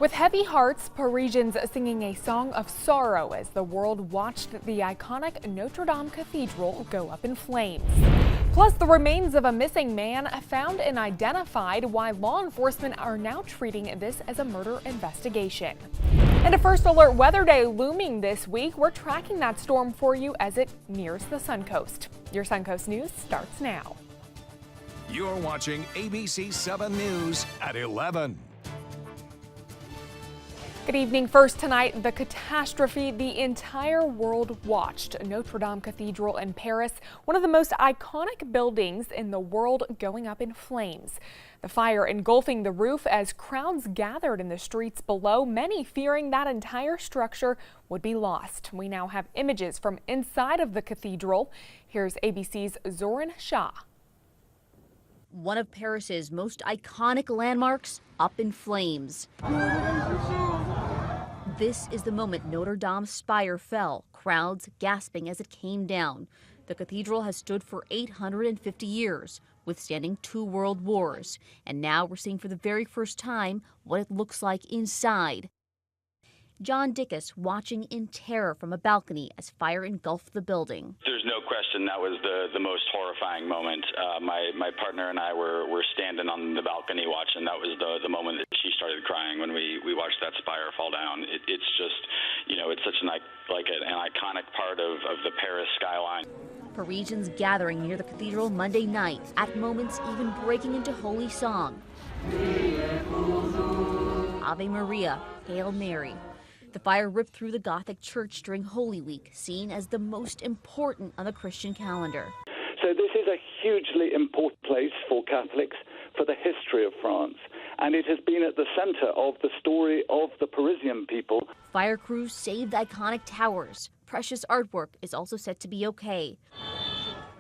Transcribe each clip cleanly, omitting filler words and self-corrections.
With heavy hearts, Parisians singing a song of sorrow as the world watched the iconic Notre Dame Cathedral go up in flames. Plus, the remains of a missing man found and identified, why law enforcement are now treating this as a murder investigation. And a first alert weather day looming this week. We're tracking that storm for you as it nears the Suncoast. Your Suncoast News starts now. You're watching ABC7 News at 11. Good evening. First tonight, the catastrophe the entire world watched. Notre Dame Cathedral in Paris, one of the most iconic buildings in the world, going up in flames. The fire engulfing the roof as crowds gathered in the streets below, many fearing that entire structure would be lost. We now have images from inside of the cathedral. Here's ABC's Zoran Shah. One of Paris's most iconic landmarks up in flames. This is the moment Notre Dame's spire fell, crowds gasping as it came down. The cathedral has stood for 850 years, withstanding 2 world wars. And now we're seeing for the very first time what it looks like inside. John Dickus watching in terror from a balcony as fire engulfed the building. There's no question that was the most horrifying moment. My partner and I were standing on the balcony watching. That was the moment that she started crying when we watched that spire fall down. It's just, it's such an iconic part of the Paris skyline. Parisians gathering near the cathedral Monday night, at moments even breaking into holy song. Ave Maria, Hail Mary. The fire ripped through the Gothic church during Holy Week, seen as the most important on the Christian calendar. So this is a hugely important place for Catholics, for the history of France, and it has been at the center of the story of the Parisian people. Fire crews saved iconic towers. Precious artwork is also said to be okay.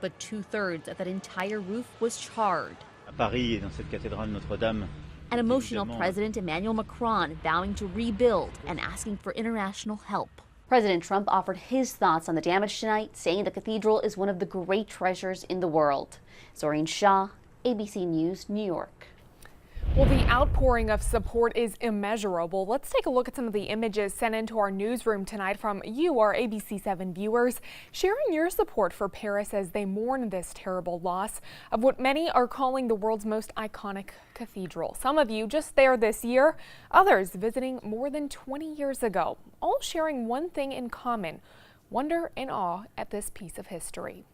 But 2/3 of that entire roof was charred. À Paris, dans cette cathédrale Notre-Dame. An emotional President Emmanuel Macron vowing to rebuild and asking for international help. President Trump offered his thoughts on the damage tonight, saying the cathedral is one of the great treasures in the world. Zoran Shah, ABC News, New York. Well, the outpouring of support is immeasurable. Let's take a look at some of the images sent into our newsroom tonight from you, our ABC7 viewers, sharing your support for Paris as they mourn this terrible loss of what many are calling the world's most iconic cathedral. Some of you just there this year, others visiting more than 20 years ago, all sharing one thing in common: wonder and awe at this piece of history.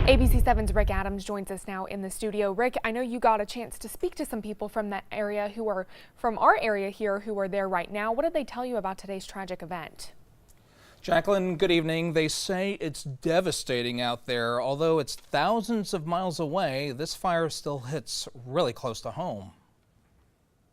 ABC7's Rick Adams joins us now in the studio. Rick, I know you got a chance to speak to some people from that area who are from our area here who are there right now. What did they tell you about today's tragic event? Jacqueline, good evening. They say it's devastating out there. Although it's thousands of miles away, this fire still hits really close to home.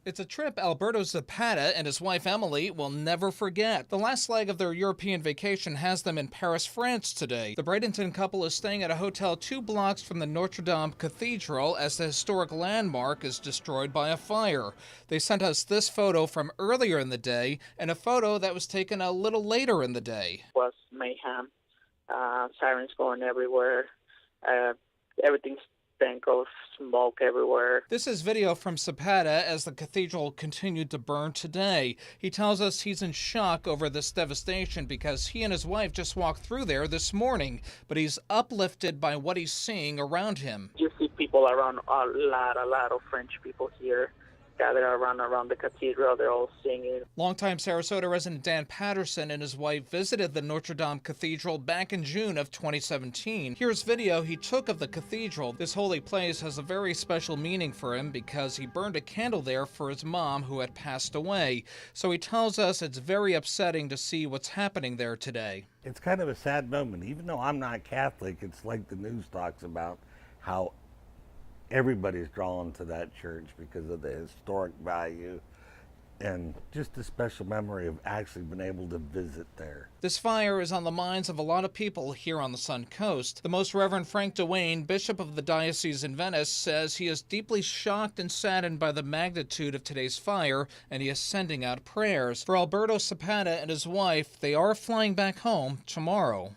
It's a trip Alberto Zapata and his wife Emily will never forget. The last leg of their European vacation has them in Paris, France today. The Bradenton couple is staying at a hotel 2 blocks from the Notre Dame Cathedral as the historic landmark is destroyed by a fire. They sent us this photo from earlier in the day and a photo that was taken a little later in the day. It was mayhem, sirens going everywhere, everything's stank of smoke everywhere. This is video from Zapata as the cathedral continued to burn today. He tells us he's in shock over this devastation because he and his wife just walked through there this morning, but he's uplifted by what he's seeing around him. You see people around, a lot of French people here gathered around the cathedral. They're all singing. Longtime Sarasota resident Dan Patterson and his wife visited the Notre Dame Cathedral back in June of 2017. Here's video he took of the cathedral. This holy place has a very special meaning for him because he burned a candle there for his mom who had passed away. So he tells us it's very upsetting to see what's happening there today. It's kind of a sad moment. Even though I'm not Catholic, it's like the news talks about how everybody's drawn to that church because of the historic value and just the special memory of actually being able to visit there. This fire is on the minds of a lot of people here on the Suncoast. The Most Reverend Frank Duane, Bishop of the Diocese in Venice, says he is deeply shocked and saddened by the magnitude of today's fire, and he is sending out prayers. For Alberto Zapata and his wife, they are flying back home tomorrow.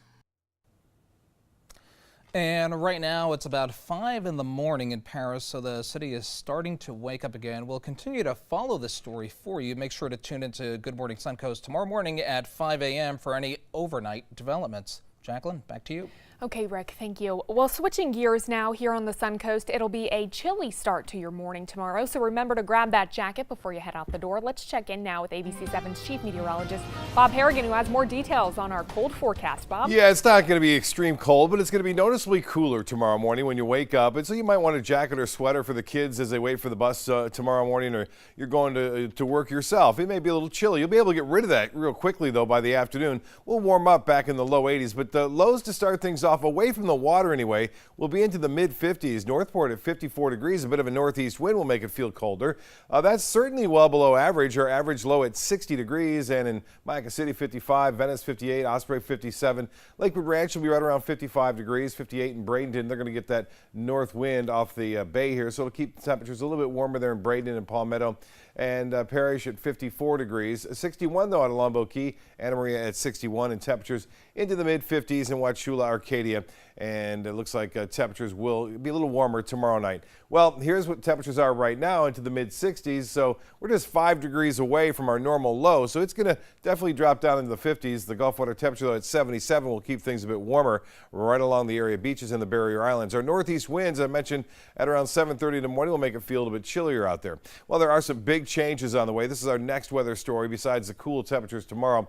And right now it's about 5 in the morning in Paris, so the city is starting to wake up again. We'll continue to follow this story for you. Make sure to tune into Good Morning Suncoast tomorrow morning at 5 a.m. for any overnight developments. Jacqueline, back to you. Okay, Rick, thank you. Well, switching gears now here on the Suncoast, it'll be a chilly start to your morning tomorrow, so remember to grab that jacket before you head out the door. Let's check in now with ABC7's chief meteorologist, Bob Harrigan, who has more details on our cold forecast. Bob? Yeah, it's not going to be extreme cold, but it's going to be noticeably cooler tomorrow morning when you wake up. And so you might want a jacket or sweater for the kids as they wait for the bus tomorrow morning, or you're going to work yourself. It may be a little chilly. You'll be able to get rid of that real quickly, though, by the afternoon. We'll warm up back in the low 80s, but the lows to start things off away from the water anyway will be into the mid 50s. Northport at 54 degrees. A bit of a northeast wind will make it feel colder. That's certainly well below average. Our average low at 60 degrees, and in Micah City 55, Venice 58, Osprey 57. Lakewood Ranch will be right around 55 degrees, 58 in Bradenton. They're going to get that north wind off the bay here, so it'll keep the temperatures a little bit warmer there in Bradenton and Palmetto. And Parrish at 54 degrees. 61 though out of Lombo Key. Anna Maria at 61, and temperatures into the mid 50s in Wauchula, Arcadia. And it looks like temperatures will be a little warmer tomorrow night. Well, here's what temperatures are right now, into the mid 60s. So we're just 5 degrees away from our normal low. So it's going to definitely drop down into the 50s. The Gulf water temperature though at 77 will keep things a bit warmer right along the area beaches and the barrier islands. Our northeast winds, I mentioned, at around 7:30 in the morning will make it feel a bit chillier out there. Well, there are some big changes on the way. This is our next weather story. Besides the cool temperatures tomorrow,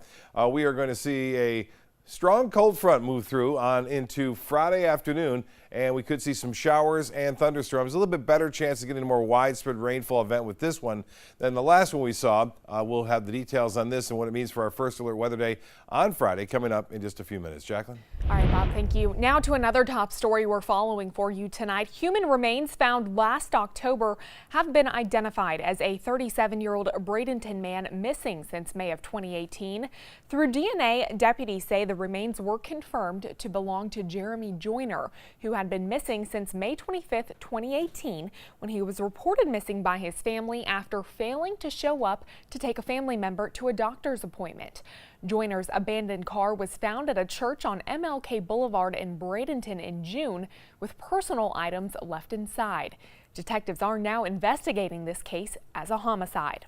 we are going to see a strong cold front move through on into Friday afternoon, and we could see some showers and thunderstorms. A little bit better chance of getting a more widespread rainfall event with this one than the last one we saw. We'll have the details on this and what it means for our first alert weather day on Friday coming up in just a few minutes. Jacqueline? All right, Bob, thank you. Now to another top story we're following for you tonight. Human remains found last October have been identified as a 37-year-old Bradenton man missing since May of 2018. Through DNA, deputies say the remains were confirmed to belong to Jeremy Joyner, who had been missing since May 25th, 2018, when he was reported missing by his family after failing to show up to take a family member to a doctor's appointment. Joyner's abandoned car was found at a church on MLK Boulevard in Bradenton in June, with personal items left inside. Detectives are now investigating this case as a homicide.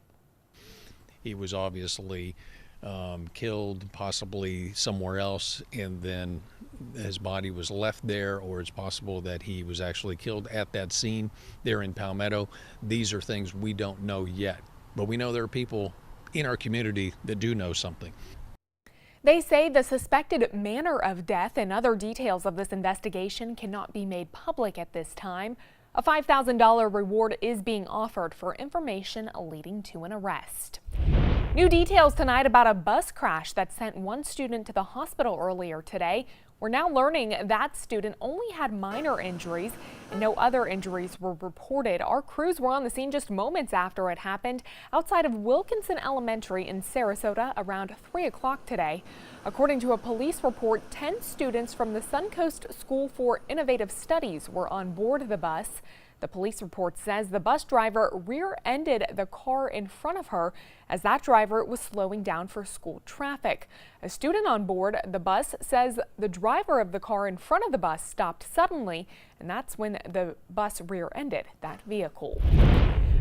He was obviously killed, possibly somewhere else, and then his body was left there, or it's possible that he was actually killed at that scene there in Palmetto. These are things we don't know yet, but we know there are people in our community that do know something. They say the suspected manner of death and other details of this investigation cannot be made public at this time. A $5,000 reward is being offered for information leading to an arrest. New details tonight about a bus crash that sent one student to the hospital earlier today. We're now learning that student only had minor injuries and no other injuries were reported. Our crews were on the scene just moments after it happened outside of Wilkinson Elementary in Sarasota around 3 o'clock today. According to a police report, 10 students from the Suncoast School for Innovative Studies were on board the bus. The police report says the bus driver rear-ended the car in front of her as that driver was slowing down for school traffic. A student on board the bus says the driver of the car in front of the bus stopped suddenly, and that's when the bus rear-ended that vehicle.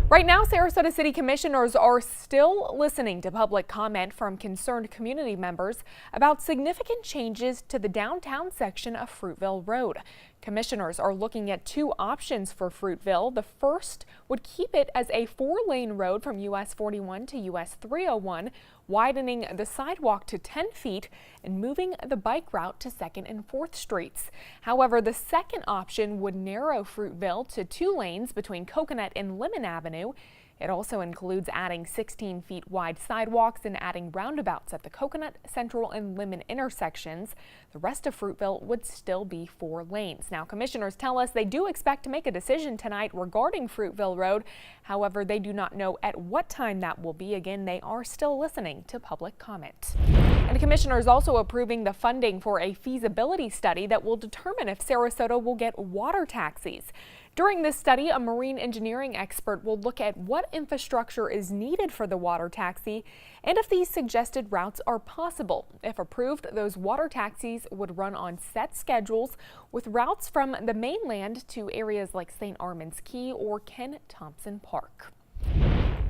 Right now, Sarasota City Commissioners are still listening to public comment from concerned community members about significant changes to the downtown section of Fruitville Road. Commissioners are looking at two options for Fruitville. The first would keep it as a 4-lane road from US 41 to US 301, widening the sidewalk to 10 feet and moving the bike route to 2nd and 4th Streets. However, the second option would narrow Fruitville to 2 lanes between Coconut and Lemon Avenue. It also includes adding 16 feet wide sidewalks and adding roundabouts at the Coconut, Central, and Lemon intersections. The rest of Fruitville would still be 4 lanes. Now, commissioners tell us they do expect to make a decision tonight regarding Fruitville Road. However, they do not know at what time that will be. Again, they are still listening to public comment. And the commissioner is also approving the funding for a feasibility study that will determine if Sarasota will get water taxis. During this study, a marine engineering expert will look at what infrastructure is needed for the water taxi and if these suggested routes are possible. If approved, those water taxis would run on set schedules with routes from the mainland to areas like St. Armand's Key or Ken Thompson Park.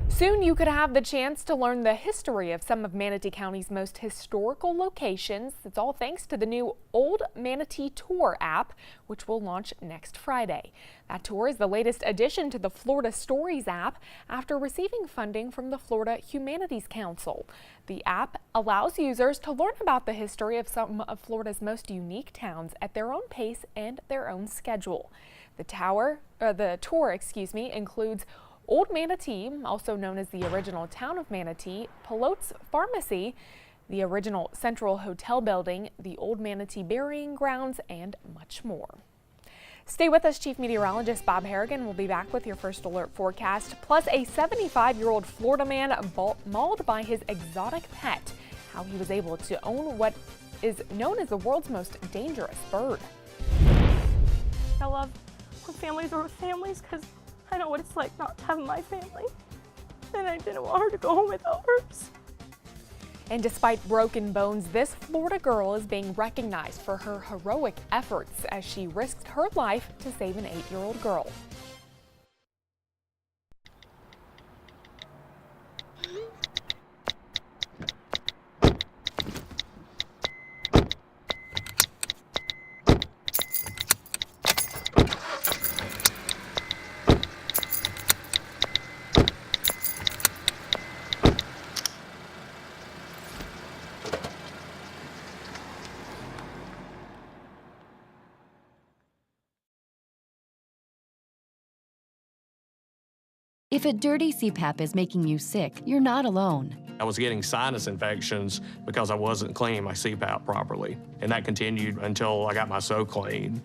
Soon you could have the chance to learn the history of some of Manatee County's most historical locations. It's all thanks to the new Old Manatee Tour app, which will launch next Friday. That tour is the latest addition to the Florida Stories app after receiving funding from the Florida Humanities Council. The app allows users to learn about the history of some of Florida's most unique towns at their own pace and their own schedule. The tour includes Old Manatee, also known as the original town of Manatee, Pilote's Pharmacy, the original Central Hotel building, the Old Manatee Burying Grounds, and much more. Stay with us. Chief Meteorologist Bob Harrigan will be back with your first alert forecast, plus a 75-year-old Florida man mauled by his exotic pet, how he was able to own what is known as the world's most dangerous bird. I love when families are with families because I know what it's like not having my family, and I didn't want her to go home without hers. And despite broken bones, this Florida girl is being recognized for her heroic efforts as she risked her life to save an 8-year-old girl. If a dirty CPAP is making you sick, you're not alone. I was getting sinus infections because I wasn't cleaning my CPAP properly, and that continued until I got my SoClean.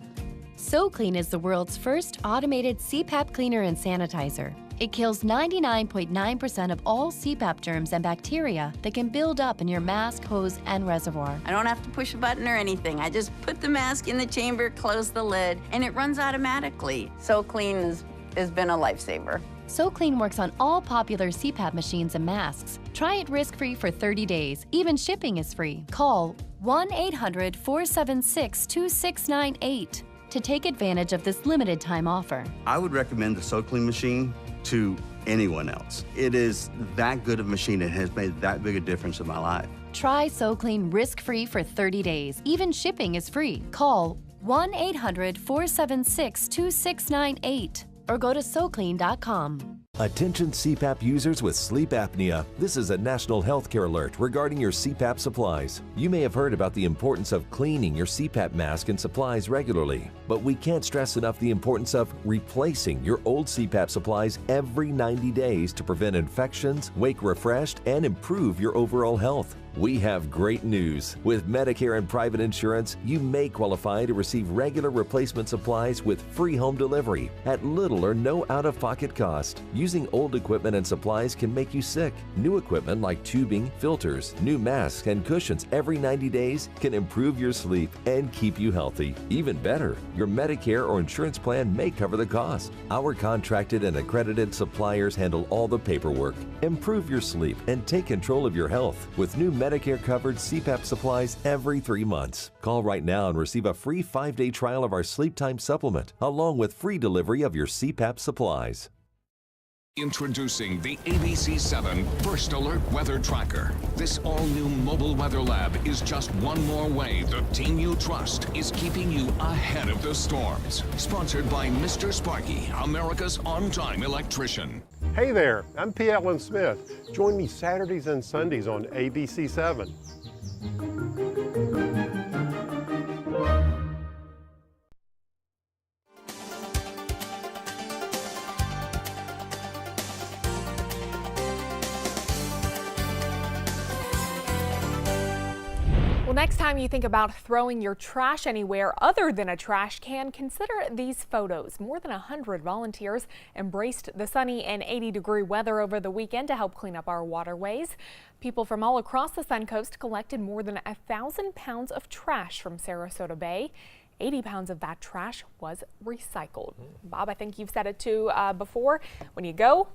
SoClean is the world's first automated CPAP cleaner and sanitizer. It kills 99.9% of all CPAP germs and bacteria that can build up in your mask, hose, and reservoir. I don't have to push a button or anything. I just put the mask in the chamber, close the lid, and it runs automatically. SoClean has been a lifesaver. SoClean works on all popular CPAP machines and masks. Try it risk-free for 30 days. Even shipping is free. Call 1-800-476-2698 to take advantage of this limited time offer. I would recommend the SoClean machine to anyone else. It is that good of a machine. It has made that big a difference in my life. Try SoClean risk-free for 30 days. Even shipping is free. Call 1-800-476-2698 or go to SoClean.com. Attention CPAP users with sleep apnea. This is a national healthcare alert regarding your CPAP supplies. You may have heard about the importance of cleaning your CPAP mask and supplies regularly, but we can't stress enough the importance of replacing your old CPAP supplies every 90 days to prevent infections, wake refreshed, and improve your overall health. We have great news. With Medicare and private insurance, you may qualify to receive regular replacement supplies with free home delivery at little or no out-of-pocket cost. Using old equipment and supplies can make you sick. New equipment like tubing, filters, new masks, and cushions every 90 days can improve your sleep and keep you healthy. Even better, your Medicare or insurance plan may cover the cost. Our contracted and accredited suppliers handle all the paperwork. Improve your sleep and take control of your health with new Medicare-covered CPAP supplies every 3 months. Call right now and receive a free 5-day trial of our Sleep Time supplement, along with free delivery of your CPAP supplies. Introducing the ABC7 First Alert Weather Tracker. This all-new mobile weather lab is just one more way the team you trust is keeping you ahead of the storms. Sponsored by Mr. Sparky, America's on-time electrician. Hey there, I'm P. Allen Smith. Join me Saturdays and Sundays on ABC7. Well, next time you think about throwing your trash anywhere other than a trash can, consider these photos. More than 100 volunteers embraced the sunny and 80-degree weather over the weekend to help clean up our waterways. People from all across the Suncoast collected more than 1,000 pounds of trash from Sarasota Bay 80 pounds of that trash was recycled. Bob, I think you've said it too before. When you go,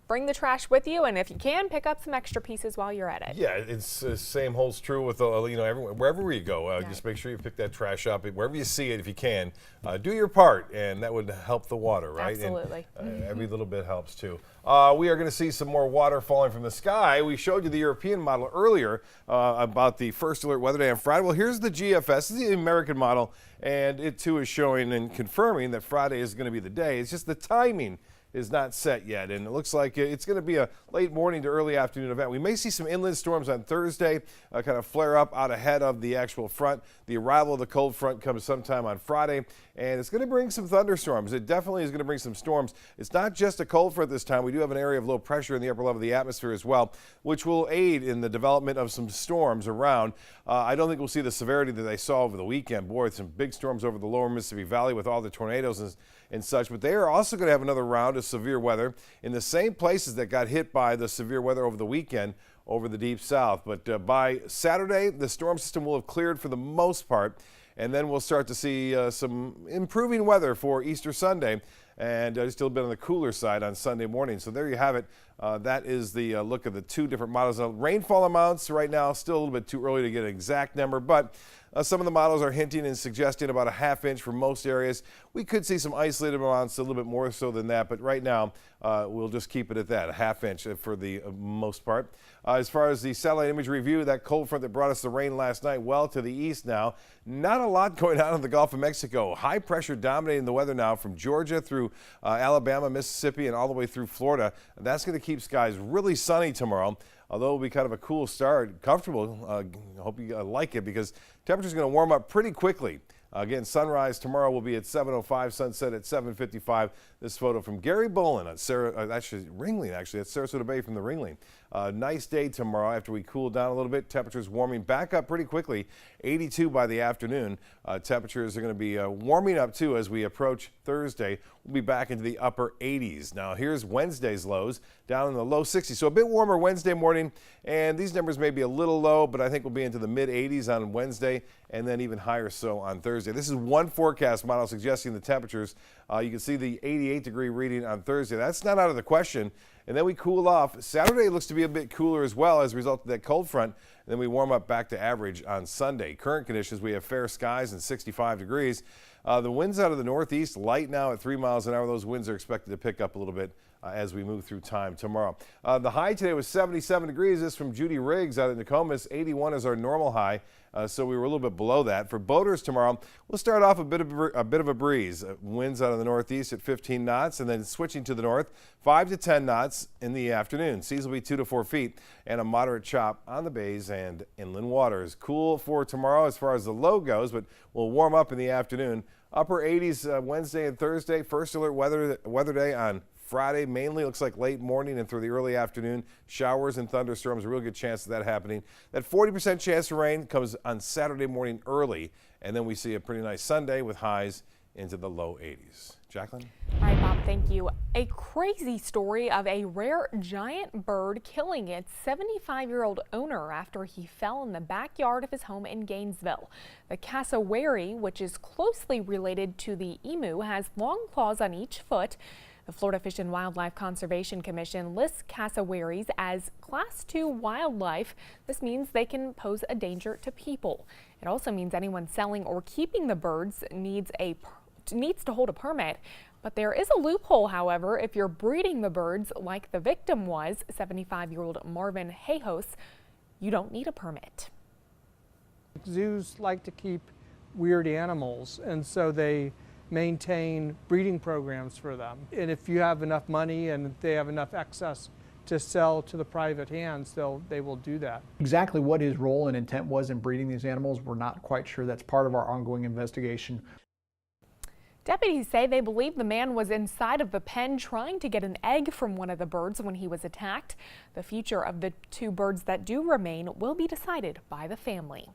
bring the trash with you, and if you can, pick up some extra pieces while you're at it. Yeah, it's same holds true with everywhere, wherever you go. Just make sure you pick that trash up wherever you see it. If you can, do your part, and that would help the water, right? Absolutely. And, every little bit helps too. We are going to see some more water falling from the sky. We showed you the European model earlier about the first alert weather day on Friday. Well, here's the GFS. This is the American model, and it too is showing and confirming that Friday is going to be the day. It's just the timing is not set yet, and it looks like it's going to be a late morning to early afternoon event. We may see some inland storms on Thursday, kind of flare up out ahead of the actual front. The arrival of the cold front comes sometime on Friday, and it's going to bring some thunderstorms. It definitely is going to bring some storms. It's not just a cold front this time. We do have an area of low pressure in the upper level of the atmosphere as well, which will aid in the development of some storms around. I don't think we'll see the severity that they saw over the weekend. Boy, some big storms over the lower Mississippi Valley with all the tornadoes and such, but they are also going to have another round of severe weather in the same places that got hit by the severe weather over the weekend over the deep south. But by Saturday, the storm system will have cleared for the most part, and then we'll start to see some improving weather for Easter Sunday, and just a little bit on the cooler side on Sunday morning. So there you have it. That is the look of the two different models. Now, rainfall amounts right now, still a little bit too early to get an exact number, but some of the models are hinting and suggesting about a half-inch for most areas. We could see some isolated amounts, a little bit more so than that, but right now we'll just keep it at that, a half-inch for the most part. As far as the satellite imagery view, that cold front that brought us the rain last night, well to the east now. Not a lot going on in the Gulf of Mexico. High pressure dominating the weather now from Georgia through Alabama, Mississippi, and all the way through Florida. That's going to keep skies really sunny tomorrow, although it'll be kind of a cool start, comfortable. I hope you like it because temperature's going to warm up pretty quickly. Again, sunrise tomorrow will be at 7:05, sunset at 7:55. This photo from Gary Bolin at Ringling, at Sarasota Bay from the Ringling. Nice day tomorrow after we cool down a little bit. Temperatures warming back up pretty quickly, 82 by the afternoon. Temperatures are going to be warming up too as we approach Thursday. We'll be back into the upper 80s. Now here's Wednesday's lows, down in the low 60s. So a bit warmer Wednesday morning, and these numbers may be a little low, but I think we'll be into the mid 80s on Wednesday, and then even higher so on Thursday. This is one forecast model suggesting the temperatures. You can see the 88-degree reading on Thursday. That's not out of the question. And then we cool off. Saturday looks to be a bit cooler as well as a result of that cold front. And then we warm up back to average on Sunday. Current conditions, we have fair skies and 65 degrees. The winds out of the northeast, light now at 3 miles an hour. Those winds are expected to pick up a little bit as we move through time tomorrow. The high today was 77 degrees. This is from Judy Riggs out of Nokomis. 81 is our normal high, so we were a little bit below that. For boaters tomorrow, we'll start off a bit of a breeze. Winds out of the northeast at 15 knots, and then switching to the north, 5 to 10 knots in the afternoon. Seas will be 2 to 4 feet, and a moderate chop on the bays and inland waters. Cool for tomorrow as far as the low goes, but we'll warm up in the afternoon. Upper 80s Wednesday and Thursday. First alert weather day on Friday. Mainly looks like late morning and through the early afternoon. Showers and thunderstorms, a real good chance of that happening. That 40% chance of rain comes on Saturday morning early, and then we see a pretty nice Sunday with highs into the low 80s. Jacqueline? All right, Bob, thank you. A crazy story of a rare giant bird killing its 75-year-old owner after he fell in the backyard of his home in Gainesville. The cassowary, which is closely related to the emu, has long claws on each foot. The Florida Fish and Wildlife Conservation Commission lists cassowaries as Class 2 wildlife. This means they can pose a danger to people. It also means anyone selling or keeping the birds needs to hold a permit. But there is a loophole, however, if you're breeding the birds like the victim was, 75-year-old Marvin Hayhos, you don't need a permit. Zoos like to keep weird animals, and so they maintain breeding programs for them. And if you have enough money and they have enough excess to sell to the private hands, they will do that. Exactly what his role and intent was in breeding these animals, we're not quite sure. That's part of our ongoing investigation. Deputies say they believe the man was inside of the pen trying to get an egg from one of the birds when he was attacked. The future of the two birds that do remain will be decided by the family.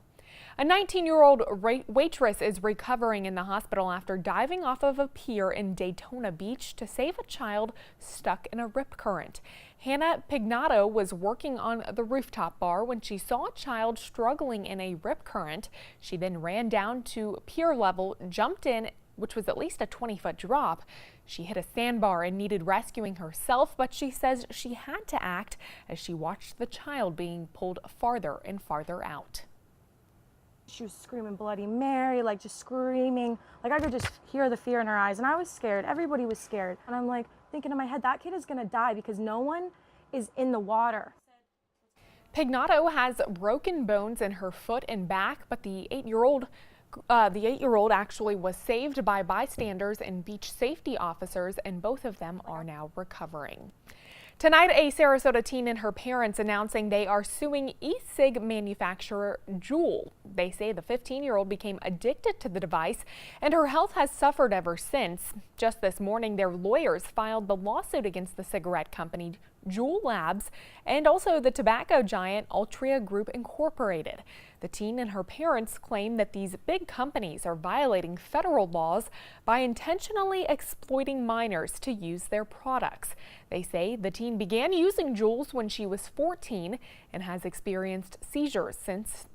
A 19-year-old waitress is recovering in the hospital after diving off of a pier in Daytona Beach to save a child stuck in a rip current. Hannah Pignato was working on the rooftop bar when she saw a child struggling in a rip current. She then ran down to pier level, jumped in, which was at least a 20-foot drop. She hit a sandbar and needed rescuing herself, but she says she had to act as she watched the child being pulled farther and farther out. She was screaming Bloody Mary, like just screaming. Like I could just hear the fear in her eyes, and I was scared. Everybody was scared. And I'm like thinking in my head, that kid is gonna die because no one is in the water. Pignato has broken bones in her foot and back, but the 8-year-old actually was saved by bystanders and beach safety officers, and both of them are now recovering. Tonight, a Sarasota teen and her parents announcing they are suing e-cig manufacturer Juul. They say the 15-year-old became addicted to the device and her health has suffered ever since. Just this morning, their lawyers filed the lawsuit against the cigarette company Juul Labs and also the tobacco giant Altria Group Incorporated. The teen and her parents claim that these big companies are violating federal laws by intentionally exploiting minors to use their products. They say the teen began using Juuls when she was 14 and has experienced seizures since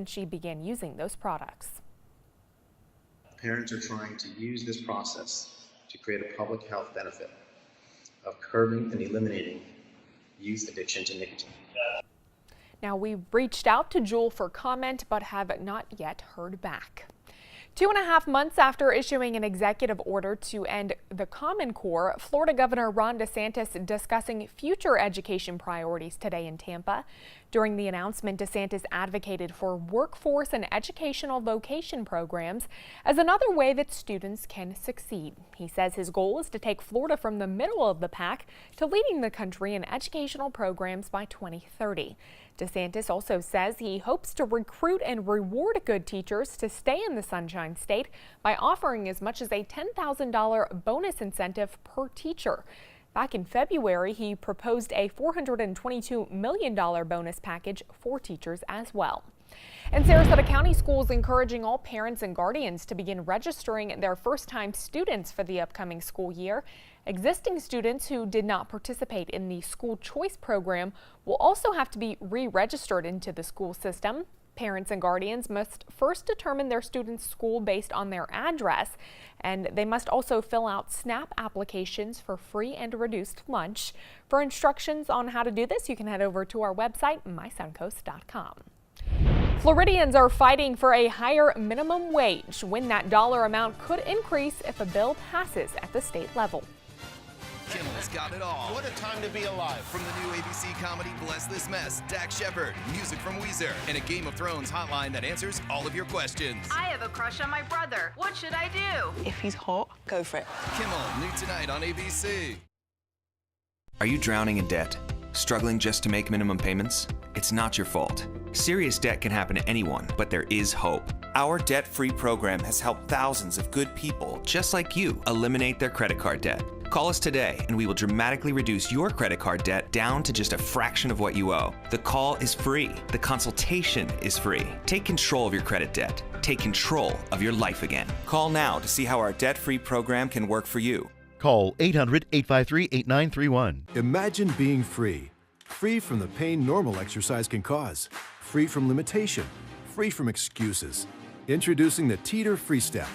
she began using those products. Parents are trying to use this process to create a public health benefit of curbing and eliminating youth addiction to nicotine. Now, we reached out to Juul for comment, but have not yet heard back. 2.5 months after issuing an executive order to end the Common Core, Florida Governor Ron DeSantis discussing future education priorities today in Tampa. During the announcement, DeSantis advocated for workforce and educational vocation programs as another way that students can succeed. He says his goal is to take Florida from the middle of the pack to leading the country in educational programs by 2030. DeSantis also says he hopes to recruit and reward good teachers to stay in the Sunshine State by offering as much as a $10,000 bonus incentive per teacher. Back in February, he proposed a $422 million bonus package for teachers as well. And Sarasota County Schools encouraging all parents and guardians to begin registering their first-time students for the upcoming school year. Existing students who did not participate in the school choice program will also have to be re-registered into the school system. Parents and guardians must first determine their student's school based on their address, and they must also fill out SNAP applications for free and reduced lunch. For instructions on how to do this, you can head over to our website, mysuncoast.com. Floridians are fighting for a higher minimum wage when that dollar amount could increase if a bill passes at the state level. Kimmel's got it all. What a time to be alive. From the new ABC comedy Bless This Mess, Dax Shepard, music from Weezer, and a Game of Thrones hotline that answers all of your questions. I have a crush on my brother. What should I do? If he's hot, go for it. Kimmel, new tonight on ABC. Are you drowning in debt? Struggling just to make minimum payments? It's not your fault. Serious debt can happen to anyone, but there is hope. Our debt-free program has helped thousands of good people, just like you, eliminate their credit card debt. Call us today and we will dramatically reduce your credit card debt down to just a fraction of what you owe. The call is free. The consultation is free. Take control of your credit debt. Take control of your life again. Call now to see how our debt-free program can work for you. Call 800-853-8931. Imagine being free. Free from the pain normal exercise can cause. Free from limitation. Free from excuses. Introducing the Teeter Free Step.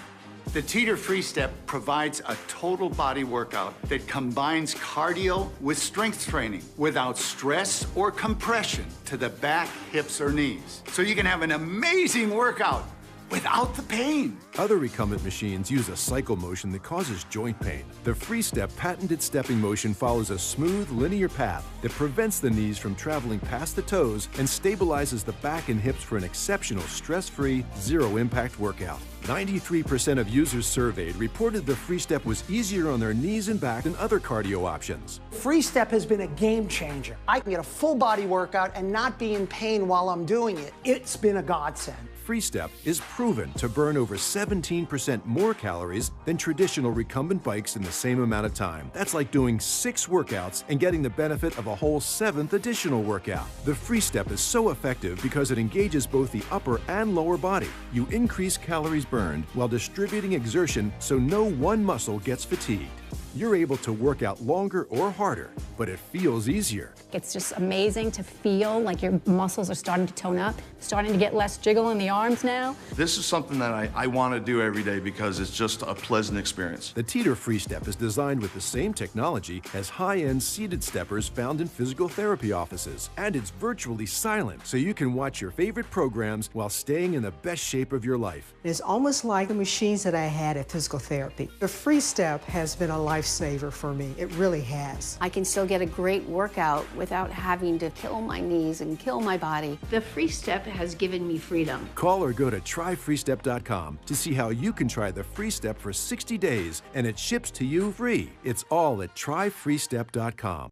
The Teeter Free Step provides a total body workout that combines cardio with strength training without stress or compression to the back, hips, or knees. So you can have an amazing workout without the pain. Other recumbent machines use a cycle motion that causes joint pain. The Free Step patented stepping motion follows a smooth, linear path that prevents the knees from traveling past the toes and stabilizes the back and hips for an exceptional stress-free, zero-impact workout. 93% of users surveyed reported the Free Step was easier on their knees and back than other cardio options. Free Step has been a game changer. I can get a full body workout and not be in pain while I'm doing it. It's been a godsend. Free Step is proven to burn over 17% more calories than traditional recumbent bikes in the same amount of time. That's like doing 6 workouts and getting the benefit of a whole 7th additional workout. The Free Step is so effective because it engages both the upper and lower body. You increase calories burned while distributing exertion so no one muscle gets fatigued. You're able to work out longer or harder, but it feels easier. It's just amazing to feel like your muscles are starting to tone up, starting to get less jiggle in the arms now. This is something that I want to do every day because it's just a pleasant experience. The Teeter Free Step is designed with the same technology as high-end seated steppers found in physical therapy offices. And it's virtually silent, so you can watch your favorite programs while staying in the best shape of your life. It's almost like the machines that I had at physical therapy. The Free Step has been a lifesaver for me. It really has. I can still get a great workout without having to kill my knees and kill my body. The Free Step has given me freedom. Call or go to tryfreestep.com to see how you can try the Free Step for 60 days, and it ships to you free. It's all at tryfreestep.com.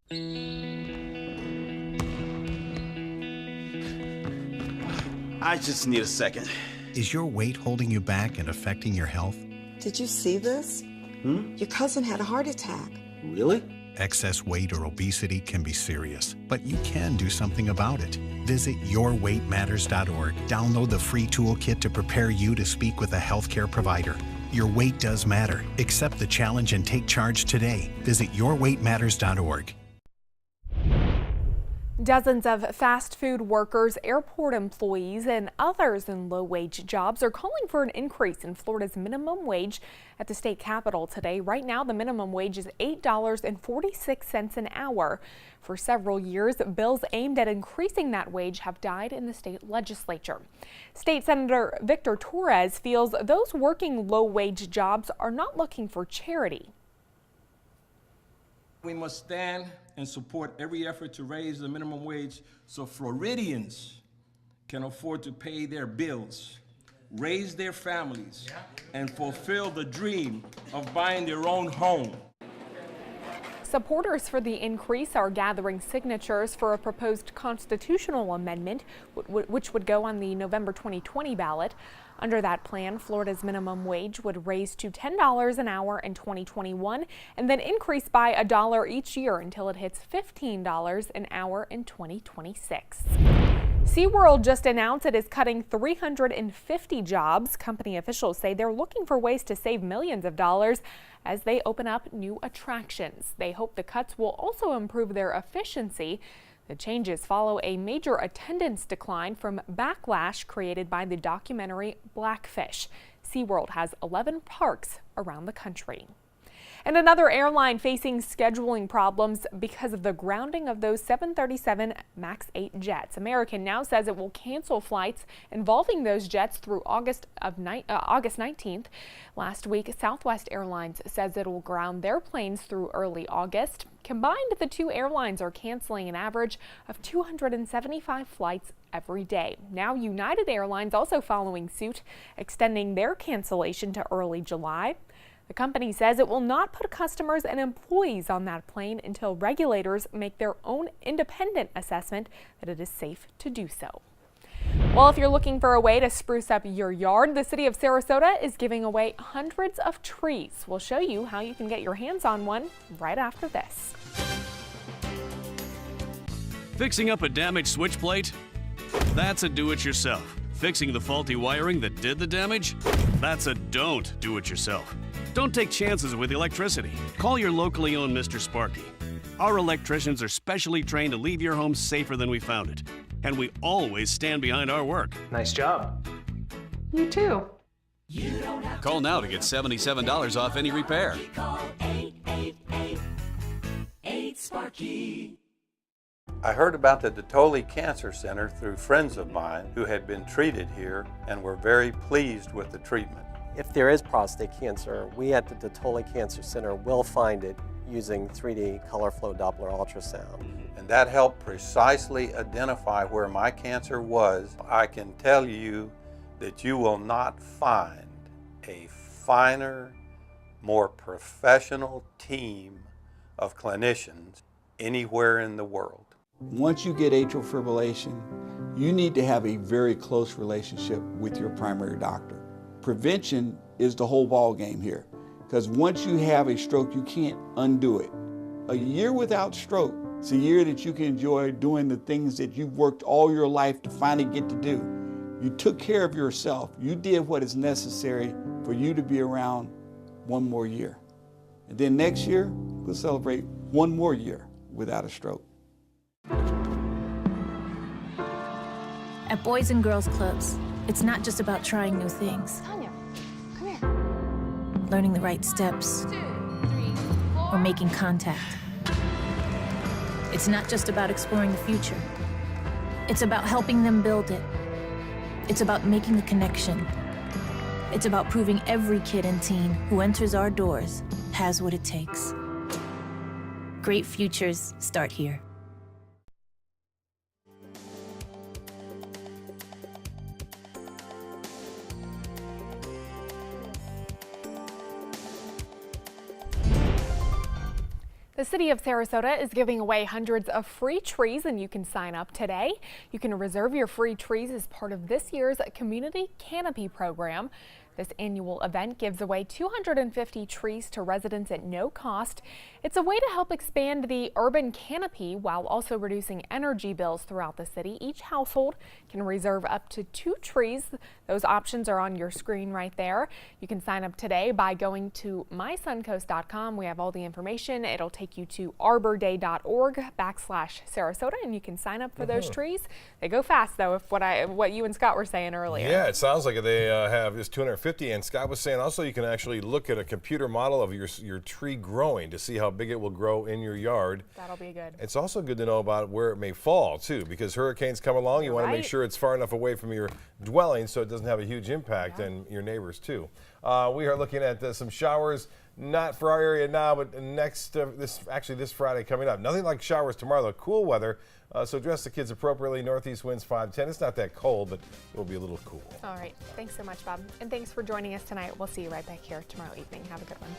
I just need a second. Is your weight holding you back and affecting your health? Did you see this? Your cousin had a heart attack. Really? Excess weight or obesity can be serious, but you can do something about it. Visit yourweightmatters.org. Download the free toolkit to prepare you to speak with a healthcare provider. Your weight does matter. Accept the challenge and take charge today. Visit yourweightmatters.org. Dozens of fast food workers, airport employees, and others in low-wage jobs are calling for an increase in Florida's minimum wage at the state capitol today. Right now, the minimum wage is $8.46 an hour. For several years, bills aimed at increasing that wage have died in the state legislature. State Senator Victor Torres feels those working low-wage jobs are not looking for charity. We must stand and support every effort to raise the minimum wage so Floridians can afford to pay their bills, raise their families, and fulfill the dream of buying their own home. Supporters for the increase are gathering signatures for a proposed constitutional amendment, which would go on the November 2020 ballot. Under that plan, Florida's minimum wage would raise to $10 an hour in 2021 and then increase by $1 each year until it hits $15 an hour in 2026. SeaWorld just announced it is cutting 350 jobs. Company officials say they're looking for ways to save millions of dollars as they open up new attractions. They hope the cuts will also improve their efficiency. The changes follow a major attendance decline from backlash created by the documentary Blackfish. SeaWorld has 11 parks around the country. And another airline facing scheduling problems because of the grounding of those 737 MAX 8 jets. American now says it will cancel flights involving those jets through August 19th. Last week, Southwest Airlines says it will ground their planes through early August. Combined, the two airlines are canceling an average of 275 flights every day. Now United Airlines also following suit, extending their cancellation to early July. The company says it will not put customers and employees on that plane until regulators make their own independent assessment that it is safe to do so. Well, if you're looking for a way to spruce up your yard, the city of Sarasota is giving away hundreds of trees. We'll show you how you can get your hands on one right after this. Fixing up a damaged switch plate? That's a do-it-yourself. Fixing the faulty wiring that did the damage? That's a don't do-it-yourself. Don't take chances with electricity. Call your locally owned Mr. Sparky. Our electricians are specially trained to leave your home safer than we found it. And we always stand behind our work. Nice job. You too. Call now to get $77 off any repair. Call 888-8-SPARKY. I heard about the Dotoli Cancer Center through friends of mine who had been treated here and were very pleased with the treatment. If there is prostate cancer, we at the Dotoli Cancer Center will find it using 3D color flow Doppler ultrasound. And that helped precisely identify where my cancer was. I can tell you that you will not find a finer, more professional team of clinicians anywhere in the world. Once you get atrial fibrillation, you need to have a very close relationship with your primary doctor. Prevention is the whole ball game here, because once you have a stroke, you can't undo it. A year without stroke, it's a year that you can enjoy doing the things that you've worked all your life to finally get to do. You took care of yourself. You did what is necessary for you to be around one more year. And then next year, we'll celebrate one more year without a stroke. At Boys and Girls Clubs, it's not just about trying new things. Tanya, come here. Learning the right steps. 2, 3, 4. Or making contact. It's not just about exploring the future. It's about helping them build it. It's about making the connection. It's about proving every kid and teen who enters our doors has what it takes. Great futures start here. The city of Sarasota is giving away hundreds of free trees, and you can sign up today. You can reserve your free trees as part of this year's Community Canopy program. This annual event gives away 250 trees to residents at no cost. It's a way to help expand the urban canopy while also reducing energy bills throughout the city. Each household can reserve up to 2 trees. Those options are on your screen right there. You can sign up today by going to mysuncoast.com. We have all the information. It'll take you to arborday.org/Sarasota, and you can sign up for those trees. They go fast, though, if what you and Scott were saying earlier. Yeah, it sounds like they have this 250, and Scott was saying also you can actually look at a computer model of your tree growing to see how big it will grow in your yard. That'll be good. It's also good to know about where it may fall, too, because hurricanes come along. You want to make sure it's far enough away from your dwelling so it doesn't have a huge impact on your neighbors, too. We are looking at some showers, not for our area now, but this Friday coming up. Nothing like showers tomorrow, though. Cool weather, so dress the kids appropriately. Northeast winds 5-10. It's not that cold, but it will be a little cool. All right. Thanks so much, Bob. And thanks for joining us tonight. We'll see you right back here tomorrow evening. Have a good one.